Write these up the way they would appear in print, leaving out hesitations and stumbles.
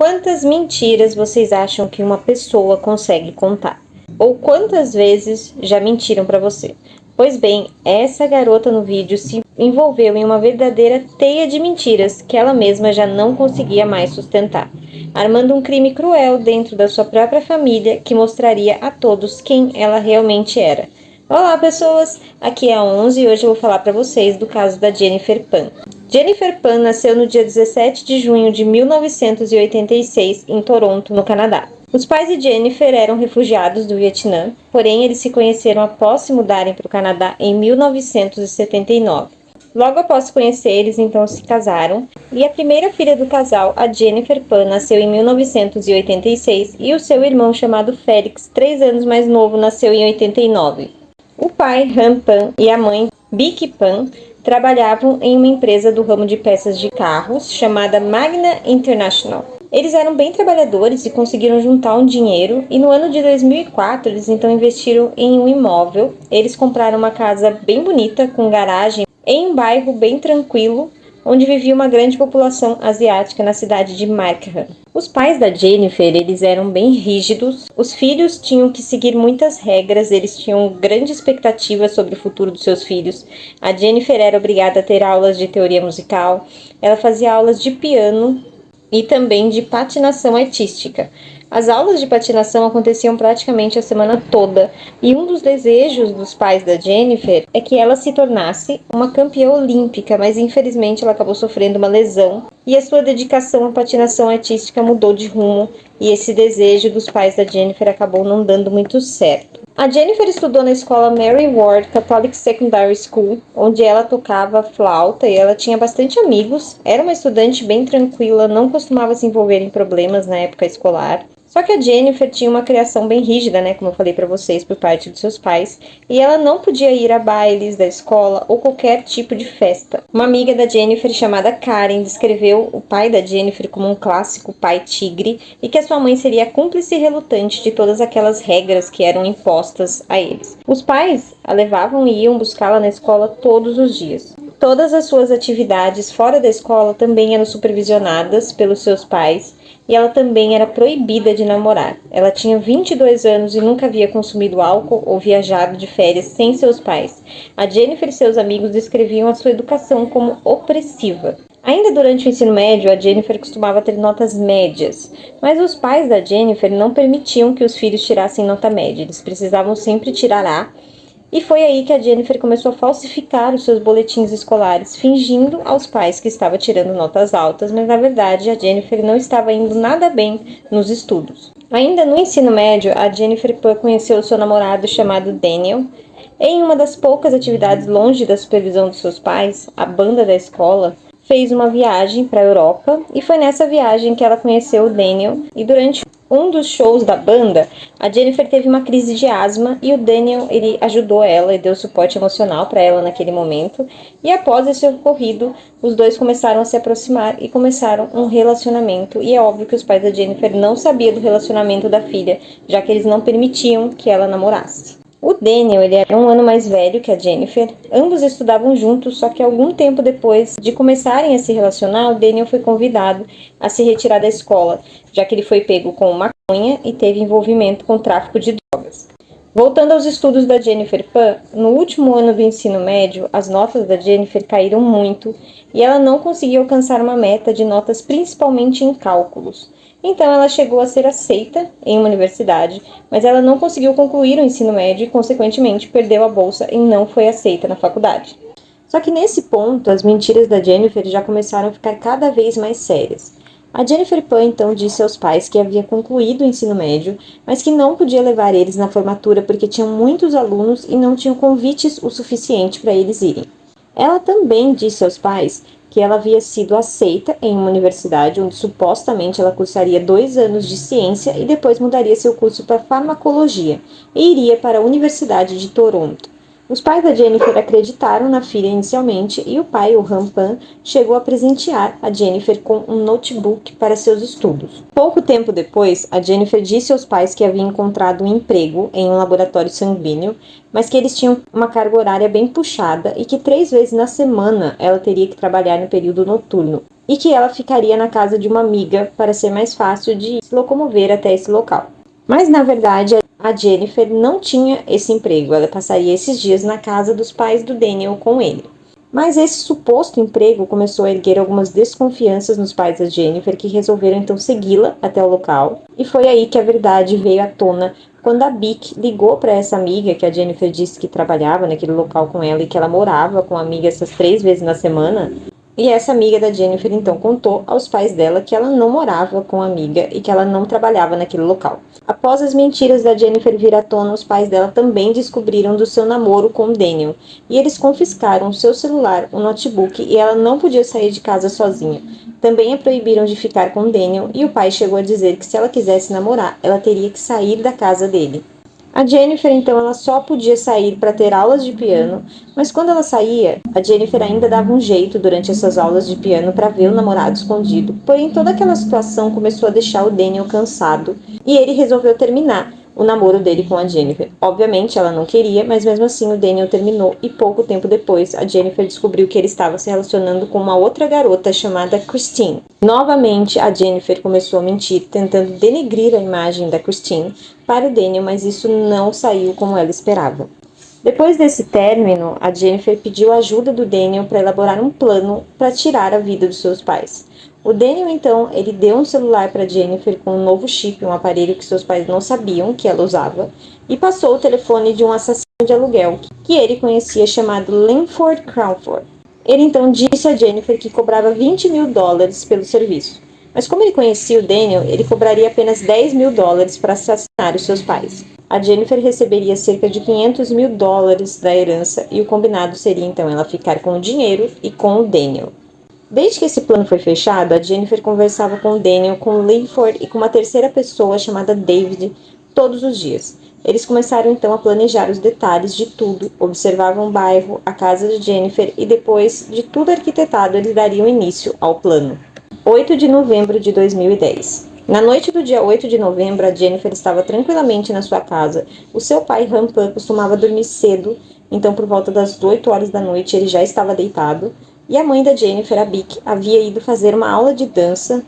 Quantas mentiras vocês acham que uma pessoa consegue contar? Ou quantas vezes já mentiram para você? Pois bem, essa garota no vídeo se envolveu em uma verdadeira teia de mentiras que ela mesma já não conseguia mais sustentar, armando um crime cruel dentro da sua própria família que mostraria a todos quem ela realmente era. Olá pessoas, aqui é a 11 e hoje eu vou falar para vocês do caso da Jennifer Pan. Jennifer Pan nasceu no dia 17 de junho de 1986 em Toronto, no Canadá. Os pais de Jennifer eram refugiados do Vietnã, porém eles se conheceram após se mudarem para o Canadá em 1979. Logo após se conhecer, eles então se casaram, e a primeira filha do casal, a Jennifer Pan, nasceu em 1986 e o seu irmão chamado Félix, 3 anos mais novo, nasceu em 89. O pai, Han Pan, e a mãe, Vicky Pan, trabalhavam em uma empresa do ramo de peças de carros chamada Magna International. Eles eram bem trabalhadores e conseguiram juntar um dinheiro, e no ano de 2004 eles então investiram em um imóvel. Eles compraram uma casa bem bonita, com garagem, em um bairro bem tranquilo, onde vivia uma grande população asiática na cidade de Markham. Os pais da Jennifer, eles eram bem rígidos, os filhos tinham que seguir muitas regras, eles tinham grande expectativa sobre o futuro dos seus filhos. A Jennifer era obrigada a ter aulas de teoria musical, ela fazia aulas de piano e também de patinação artística. As aulas de patinação aconteciam praticamente a semana toda, e um dos desejos dos pais da Jennifer é que ela se tornasse uma campeã olímpica, mas infelizmente ela acabou sofrendo uma lesão e a sua dedicação à patinação artística mudou de rumo, e esse desejo dos pais da Jennifer acabou não dando muito certo. A Jennifer estudou na escola Mary Ward Catholic Secondary School, onde ela tocava flauta e ela tinha bastante amigos. Era uma estudante bem tranquila, não costumava se envolver em problemas na época escolar. Só que a Jennifer tinha uma criação bem rígida, né, como eu falei pra vocês, por parte dos seus pais, e ela não podia ir a bailes da escola ou qualquer tipo de festa. Uma amiga da Jennifer chamada Karen descreveu o pai da Jennifer como um clássico pai tigre e que a sua mãe seria cúmplice e relutante de todas aquelas regras que eram impostas a eles. Os pais a levavam e iam buscá-la na escola todos os dias. Todas as suas atividades fora da escola também eram supervisionadas pelos seus pais, e ela também era proibida de namorar. Ela tinha 22 anos e nunca havia consumido álcool ou viajado de férias sem seus pais. A Jennifer e seus amigos descreviam a sua educação como opressiva. Ainda durante o ensino médio, a Jennifer costumava ter notas médias, mas os pais da Jennifer não permitiam que os filhos tirassem nota média. Eles precisavam sempre tirar A. E foi aí que a Jennifer começou a falsificar os seus boletins escolares, fingindo aos pais que estava tirando notas altas, mas na verdade a Jennifer não estava indo nada bem nos estudos. Ainda no ensino médio, a Jennifer conheceu seu namorado chamado Daniel. Em uma das poucas atividades longe da supervisão dos seus pais, a banda da escola fez uma viagem para a Europa, e foi nessa viagem que ela conheceu o Daniel, e durante um dos shows da banda, a Jennifer teve uma crise de asma e o Daniel, ele ajudou ela e deu suporte emocional para ela naquele momento. E após esse ocorrido, os dois começaram a se aproximar e começaram um relacionamento. E é óbvio que os pais da Jennifer não sabiam do relacionamento da filha, já que eles não permitiam que ela namorasse. O Daniel, ele era um ano mais velho que a Jennifer. Ambos estudavam juntos, só que algum tempo depois de começarem a se relacionar, o Daniel foi convidado a se retirar da escola, já que ele foi pego com maconha e teve envolvimento com tráfico de drogas. Voltando aos estudos da Jennifer Pan, no último ano do ensino médio, as notas da Jennifer caíram muito e ela não conseguiu alcançar uma meta de notas principalmente em cálculos. Então ela chegou a ser aceita em uma universidade, mas ela não conseguiu concluir o ensino médio e, consequentemente, perdeu a bolsa e não foi aceita na faculdade. Só que nesse ponto, as mentiras da Jennifer já começaram a ficar cada vez mais sérias. A Jennifer Pan então disse aos pais que havia concluído o ensino médio, mas que não podia levar eles na formatura porque tinham muitos alunos e não tinham convites o suficiente para eles irem. Ela também disse aos pais que ela havia sido aceita em uma universidade onde supostamente ela cursaria 2 anos de ciência e depois mudaria seu curso para farmacologia e iria para a Universidade de Toronto. Os pais da Jennifer acreditaram na filha inicialmente e o pai, o Han Pan, chegou a presentear a Jennifer com um notebook para seus estudos. Pouco tempo depois, a Jennifer disse aos pais que havia encontrado um emprego em um laboratório sanguíneo, mas que eles tinham uma carga horária bem puxada e que 3 vezes na semana ela teria que trabalhar no período noturno. e que ela ficaria na casa de uma amiga para ser mais fácil de se locomover até esse local. Mas na verdade a Jennifer não tinha esse emprego, ela passaria esses dias na casa dos pais do Daniel com ele. Mas esse suposto emprego começou a erguer algumas desconfianças nos pais da Jennifer, que resolveram então segui-la até o local. E foi aí que a verdade veio à tona, quando a Bic ligou para essa amiga, que a Jennifer disse que trabalhava naquele local com ela e que ela morava com a amiga essas 3 vezes na semana. E essa amiga da Jennifer então contou aos pais dela que ela não morava com a amiga e que ela não trabalhava naquele local. Após as mentiras da Jennifer vir à tona, os pais dela também descobriram do seu namoro com Daniel, e eles confiscaram seu celular, um notebook, e ela não podia sair de casa sozinha. Também a proibiram de ficar com Daniel, e o pai chegou a dizer que se ela quisesse namorar, ela teria que sair da casa dele. A Jennifer, então, ela só podia sair para ter aulas de piano, mas quando ela saía, a Jennifer ainda dava um jeito durante essas aulas de piano para ver o namorado escondido. Porém, toda aquela situação começou a deixar o Daniel cansado e ele resolveu terminar o namoro dele com a Jennifer. Obviamente, ela não queria, mas mesmo assim o Daniel terminou e pouco tempo depois a Jennifer descobriu que ele estava se relacionando com uma outra garota chamada Christine. Novamente, a Jennifer começou a mentir, tentando denegrir a imagem da Christine para o Daniel, mas isso não saiu como ela esperava. Depois desse término, a Jennifer pediu a ajuda do Daniel para elaborar um plano para tirar a vida dos seus pais. O Daniel, então, ele deu um celular para Jennifer com um novo chip, um aparelho que seus pais não sabiam que ela usava, e passou o telefone de um assassino de aluguel que ele conhecia chamado Linford Crawford. Ele então disse a Jennifer que cobrava $20 mil pelo serviço. Mas como ele conhecia o Daniel, ele cobraria apenas $10 mil para assassinar os seus pais. A Jennifer receberia cerca de $500 mil da herança e o combinado seria então ela ficar com o dinheiro e com o Daniel. Desde que esse plano foi fechado, a Jennifer conversava com o Daniel, com o Linford e com uma terceira pessoa chamada David todos os dias. Eles começaram então a planejar os detalhes de tudo, observavam o bairro, a casa de Jennifer e depois de tudo arquitetado eles dariam início ao plano. 8 de novembro de 2010. Na noite do dia 8 de novembro, a Jennifer estava tranquilamente na sua casa. O seu pai, Rampan, costumava dormir cedo, então por volta das 8 horas da noite ele já estava deitado. E a mãe da Jennifer, a Bic, havia ido fazer uma aula de dança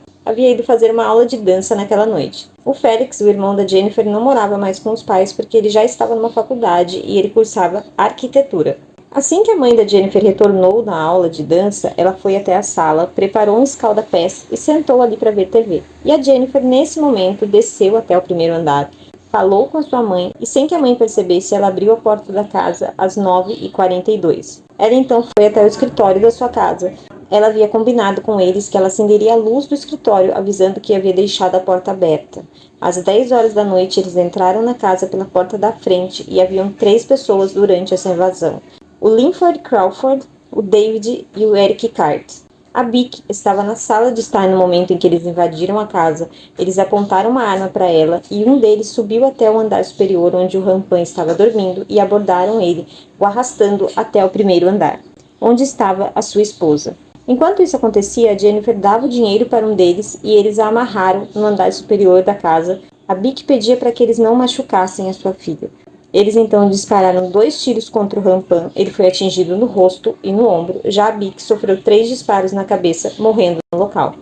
naquela noite. O Félix, o irmão da Jennifer, não morava mais com os pais porque ele já estava numa faculdade e ele cursava arquitetura. Assim que a mãe da Jennifer retornou da aula de dança, ela foi até a sala, preparou um escalda-pés e sentou ali para ver TV. E a Jennifer, nesse momento, desceu até o primeiro andar, falou com a sua mãe e, sem que a mãe percebesse, ela abriu a porta da casa às 9h42. Ela então foi até o escritório da sua casa. Ela havia combinado com eles que ela acenderia a luz do escritório, avisando que havia deixado a porta aberta. Às 10 horas da noite, eles entraram na casa pela porta da frente e haviam 3 pessoas durante essa invasão: o Linford Crawford, o David e o Eric Cart. A Bic estava na sala de estar no momento em que eles invadiram a casa. Eles apontaram uma arma para ela e um deles subiu até o andar superior onde o Rampan estava dormindo e abordaram ele, o arrastando até o primeiro andar, onde estava a sua esposa. Enquanto isso acontecia, a Jennifer dava o dinheiro para um deles e eles a amarraram no andar superior da casa. A Bic pedia para que eles não machucassem a sua filha. Eles então dispararam 2 tiros contra o Rampan. Ele foi atingido no rosto e no ombro. Já a Bic sofreu 3 disparos na cabeça, morrendo no local.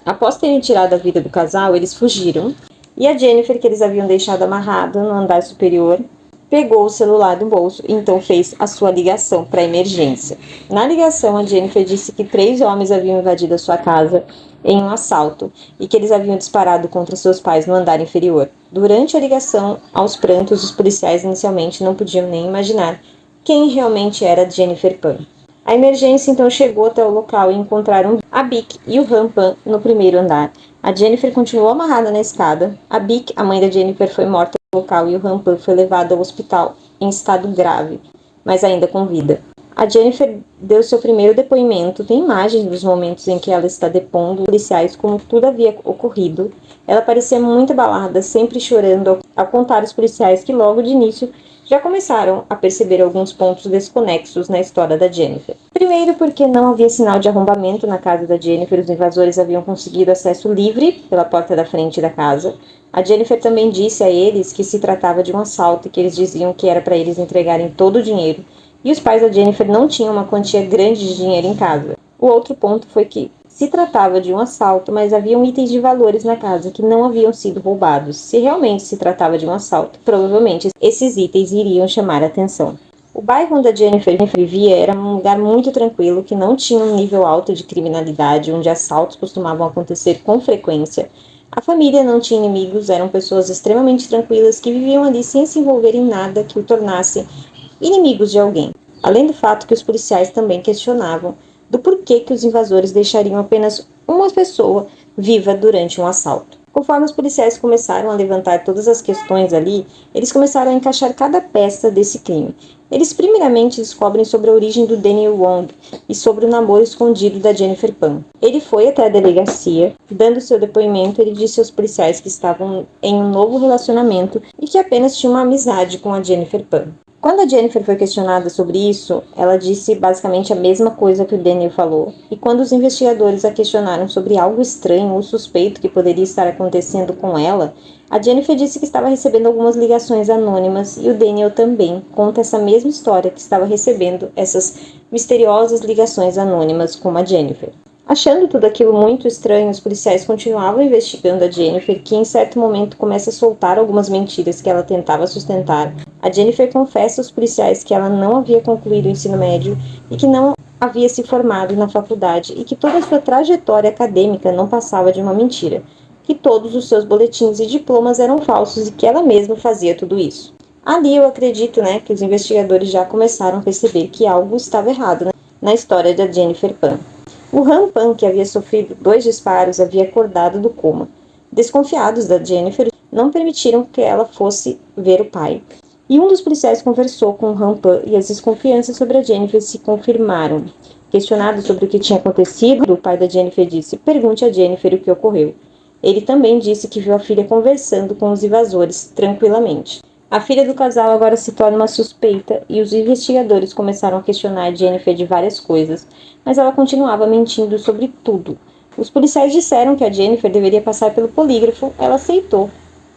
Após terem tirado a vida do casal, eles fugiram. E a Jennifer, que eles haviam deixado amarrada no andar superior, pegou o celular do bolso e então fez a sua ligação para emergência. Na ligação, a Jennifer disse que 3 homens haviam invadido a sua casa em um assalto e que eles haviam disparado contra seus pais no andar inferior. Durante a ligação, aos prantos, os policiais inicialmente não podiam nem imaginar quem realmente era Jennifer Pan. A emergência então chegou até o local e encontraram a Bic e o Rampan no primeiro andar. A Jennifer continuou amarrada na escada. A Bic, a mãe da Jennifer, foi morta no local e o Rampan foi levado ao hospital em estado grave, mas ainda com vida. A Jennifer deu seu primeiro depoimento. Tem imagens dos momentos em que ela está depondo policiais como tudo havia ocorrido. Ela parecia muito abalada, sempre chorando ao contar aos policiais que logo de início já começaram a perceber alguns pontos desconexos na história da Jennifer. Primeiro, porque não havia sinal de arrombamento na casa da Jennifer, os invasores haviam conseguido acesso livre pela porta da frente da casa. A Jennifer também disse a eles que se tratava de um assalto e que eles diziam que era para eles entregarem todo o dinheiro, e os pais da Jennifer não tinham uma quantia grande de dinheiro em casa. O outro ponto foi que se tratava de um assalto, mas haviam itens de valores na casa que não haviam sido roubados. Se realmente se tratava de um assalto, provavelmente esses itens iriam chamar a atenção. O bairro onde a Jennifer vivia era um lugar muito tranquilo, que não tinha um nível alto de criminalidade, onde assaltos costumavam acontecer com frequência. A família não tinha inimigos, eram pessoas extremamente tranquilas que viviam ali sem se envolver em nada que o tornasse inimigos de alguém. Além do fato que os policiais também questionavam do porquê que os invasores deixariam apenas uma pessoa viva durante um assalto. Conforme os policiais começaram a levantar todas as questões ali, eles começaram a encaixar cada peça desse crime. Eles primeiramente descobrem sobre a origem do Daniel Wong e sobre o namoro escondido da Jennifer Pan. Ele foi até a delegacia, dando seu depoimento, ele disse aos policiais que estavam em um novo relacionamento e que apenas tinha uma amizade com a Jennifer Pan. Quando a Jennifer foi questionada sobre isso, ela disse basicamente a mesma coisa que o Daniel falou. E quando os investigadores a questionaram sobre algo estranho ou suspeito que poderia estar acontecendo com ela, a Jennifer disse que estava recebendo algumas ligações anônimas e o Daniel também conta essa mesma história, que estava recebendo essas misteriosas ligações anônimas como a Jennifer. Achando tudo aquilo muito estranho, os policiais continuavam investigando a Jennifer, que em certo momento começa a soltar algumas mentiras que ela tentava sustentar. A Jennifer confessa aos policiais que ela não havia concluído o ensino médio e que não havia se formado na faculdade e que toda a sua trajetória acadêmica não passava de uma mentira, que todos os seus boletins e diplomas eram falsos e que ela mesma fazia tudo isso. Ali eu acredito, que os investigadores já começaram a perceber que algo estava errado, na história da Jennifer Pan. O Han Pan, que havia sofrido 2 disparos, havia acordado do coma. Desconfiados da Jennifer, não permitiram que ela fosse ver o pai. E um dos policiais conversou com o Han Pan e as desconfianças sobre a Jennifer se confirmaram. Questionado sobre o que tinha acontecido, o pai da Jennifer disse: "Pergunte a Jennifer o que ocorreu." Ele também disse que viu a filha conversando com os invasores tranquilamente. A filha do casal agora se torna uma suspeita e os investigadores começaram a questionar Jennifer de várias coisas, mas ela continuava mentindo sobre tudo. Os policiais disseram que a Jennifer deveria passar pelo polígrafo, ela aceitou,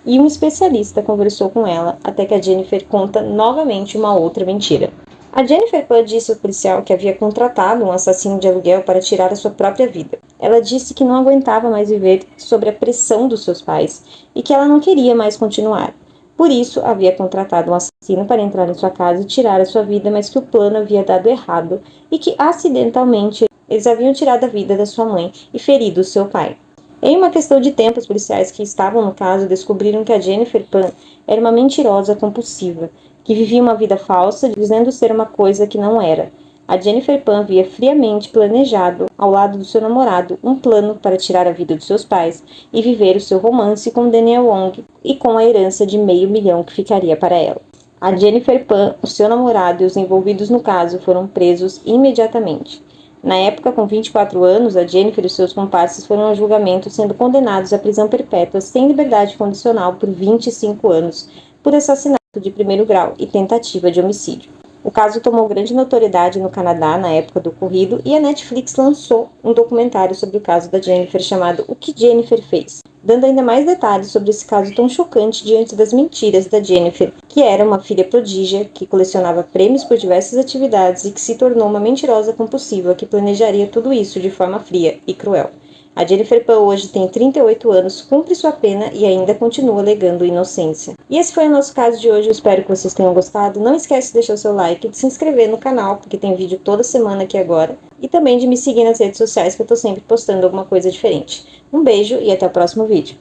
e um especialista conversou com ela até que a Jennifer conta novamente uma outra mentira. A Jennifer Pan disse ao policial que havia contratado um assassino de aluguel para tirar a sua própria vida. Ela disse que não aguentava mais viver sob a pressão dos seus pais e que ela não queria mais continuar. Por isso, havia contratado um assassino para entrar em sua casa e tirar a sua vida, mas que o plano havia dado errado e que, acidentalmente, eles haviam tirado a vida da sua mãe e ferido seu pai. Em uma questão de tempo, os policiais que estavam no caso descobriram que a Jennifer Pan era uma mentirosa compulsiva, que vivia uma vida falsa, dizendo ser uma coisa que não era. A Jennifer Pan havia friamente planejado, ao lado do seu namorado, um plano para tirar a vida dos seus pais e viver o seu romance com Daniel Wong e com a herança de $500 mil que ficaria para ela. A Jennifer Pan, o seu namorado e os envolvidos no caso foram presos imediatamente. Na época, com 24 anos, a Jennifer e seus comparsas foram a julgamento, sendo condenados à prisão perpétua sem liberdade condicional por 25 anos, por assassinato de 1º grau e tentativa de homicídio. O caso tomou grande notoriedade no Canadá na época do ocorrido e a Netflix lançou um documentário sobre o caso da Jennifer chamado O que Jennifer Fez, dando ainda mais detalhes sobre esse caso tão chocante diante das mentiras da Jennifer, que era uma filha prodígia, que colecionava prêmios por diversas atividades e que se tornou uma mentirosa compulsiva que planejaria tudo isso de forma fria e cruel. A Jennifer Pan hoje tem 38 anos, cumpre sua pena e ainda continua alegando inocência. E esse foi o nosso caso de hoje, eu espero que vocês tenham gostado. Não esquece de deixar o seu like e de se inscrever no canal, porque tem vídeo toda semana aqui agora. E também de me seguir nas redes sociais, que eu tô sempre postando alguma coisa diferente. Um beijo e até o próximo vídeo.